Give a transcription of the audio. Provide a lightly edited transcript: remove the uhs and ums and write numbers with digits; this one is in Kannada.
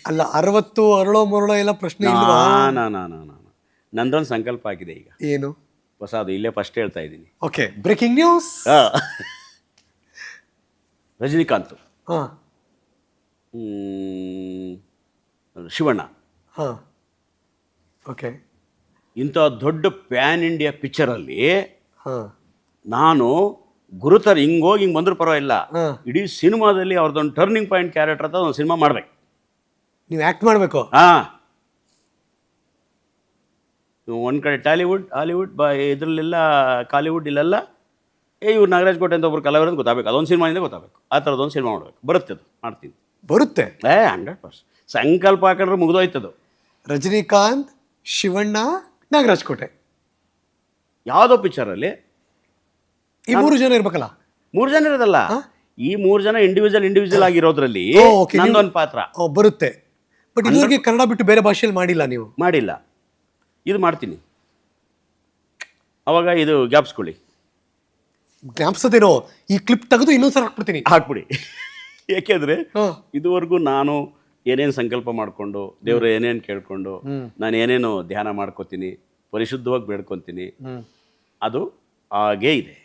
ಅಲ್ಲ 60 ಅರಳೋ ಮರಳೋ ಎಲ್ಲ ಪ್ರಶ್ನೆ ಇಲ್ವಾ? ನಂದೊಂದು ಸಂಕಲ್ಪ ಆಗಿದೆ ಈಗ, ಏನು? ಹೊಸದು, ಇಲ್ಲೇ ಫಸ್ಟ್ ಹೇಳ್ತಾ ಇದ್ದೀನಿ. Okay, breaking news. ರಜನಿಕಾಂತ್, ಹಾಂ ಶಿವಣ್ಣ, ಹಾಂ ಓಕೆ ಇಂಥ ದೊಡ್ಡ ಪ್ಯಾನ್ ಇಂಡಿಯಾ ಪಿಕ್ಚರಲ್ಲಿ ಹಾಂ ನಾನು ಗುರುತರ ಹಿಂಗೋಗಿ ಹಿಂಗೆ ಬಂದರೂ ಪರವಾಗಿಲ್ಲ, ಹಾಂ ಇಡೀ ಸಿನಿಮಾದಲ್ಲಿ ಅವ್ರದ್ದೊಂದು ಟರ್ನಿಂಗ್ ಪಾಯಿಂಟ್ ಕ್ಯಾರೆಕ್ಟರ್ ಅಂತ ಒಂದು ಸಿನಿಮಾ ಮಾಡ್ಬೇಕು. ನೀವು ಆ್ಯಕ್ಟ್ ಮಾಡಬೇಕು. ಹಾಂ, ಒಂದು ಕಡೆ ಟಾಲಿವುಡ್, ಹಾಲಿವುಡ್, ಇದರಲ್ಲೆಲ್ಲ ಕಾಲಿವುಡ್, ಇಲ್ಲೆಲ್ಲ ಇವ್ರು ನಾಗರಾಜ್ ಕೋಟೆ ಅಂತ ಒಬ್ರು ಕಲಾವಿದ ಅಂತ ಗೊತ್ತಾಗಬೇಕು, ಅದೊಂದು ಸಿನಿಮಾದಿಂದ ಗೊತ್ತಾಗಬೇಕು. ಆ ಥರದೊಂದು ಸಿನಿಮಾ ಮಾಡಬೇಕು. ಬರುತ್ತೆ, ಅದು ಮಾಡ್ತೀನಿ. ಬರುತ್ತೆ. 100% ಸಂಕಲ್ಪ ಹಾಕೊಂಡ್ರೆ ಮುಗಿದೋಯ್ತದು. ರಜನಿಕಾಂತ್, ಶಿವಣ್ಣ, ನಾಗರಾಜ್ ಕೋಟೆ, ಯಾವುದೋ ಪಿಕ್ಚರಲ್ಲಿ ಈ 3 ಜನ ಇರ್ಬೇಕಲ್ಲ? 3 ಜನ ಇರೋದಲ್ಲ, ಈ 3 ಜನ ಇಂಡಿವಿಜುವಲ್ ಆಗಿರೋದ್ರಲ್ಲಿ ನಂದೊಂದು ಪಾತ್ರ ಬರುತ್ತೆ. ಬಟ್ ಇದುವರೆಗೆ ಕನ್ನಡ ಬಿಟ್ಟು ಬೇರೆ ಭಾಷೆಯಲ್ಲಿ ಮಾಡಿಲ್ಲ ನೀವು? ಮಾಡಿಲ್ಲ. ಇದು ಮಾಡ್ತೀನಿ. ಅವಾಗ ಇದು ಗ್ಯಾಪ್ಸ್ಕೊಳ್ಳಿ. ಜ್ಞಾಪಿಸೋದೇನೋ, ಈ ಕ್ಲಿಪ್ ತೆಗೆದು ಇನ್ನೊಂದ್ಸಲ ಹಾಕ್ಬಿಡ್ತೀನಿ. ಹಾಕ್ಬಿಡಿ. ಏಕೆಂದರೆ ಇದುವರೆಗೂ ನಾನು ಏನೇನು ಸಂಕಲ್ಪ ಮಾಡಿಕೊಂಡು, ದೇವರು ಏನೇನು ಕೇಳ್ಕೊಂಡು, ನಾನು ಏನೇನು ಧ್ಯಾನ ಮಾಡ್ಕೋತೀನಿ, ಪರಿಶುದ್ಧವಾಗಿ ಬೇಡ್ಕೊತೀನಿ, ಅದು ಹಾಗೇ ಇದೆ.